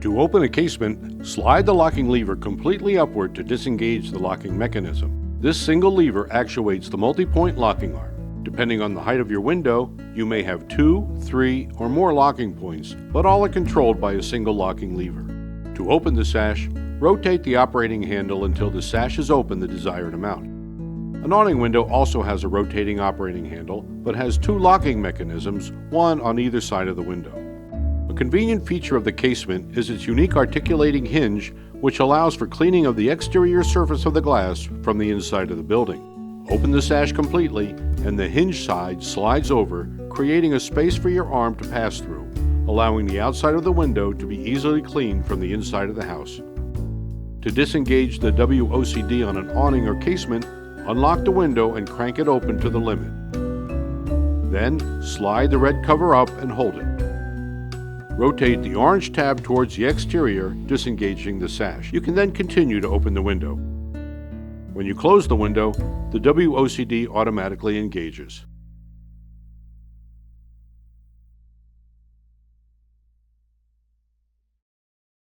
To open a casement, slide the locking lever completely upward to disengage the locking mechanism. This single lever actuates the multi-point locking arm. Depending on the height of your window, you may have 2, 3, or more locking points, but all are controlled by a single locking lever. To open the sash, rotate the operating handle until the sash is open the desired amount. An awning window also has a rotating operating handle, but has 2 locking mechanisms, one on either side of the window. A convenient feature of the casement is its unique articulating hinge, which allows for cleaning of the exterior surface of the glass from the inside of the building. Open the sash completely, and the hinge side slides over, creating a space for your arm to pass through, allowing the outside of the window to be easily cleaned from the inside of the house. To disengage the WOCD on an awning or casement, unlock the window and crank it open to the limit. Then, slide the red cover up and hold it. Rotate the orange tab towards the exterior, disengaging the sash. You can then continue to open the window. When you close the window, the WOCD automatically engages.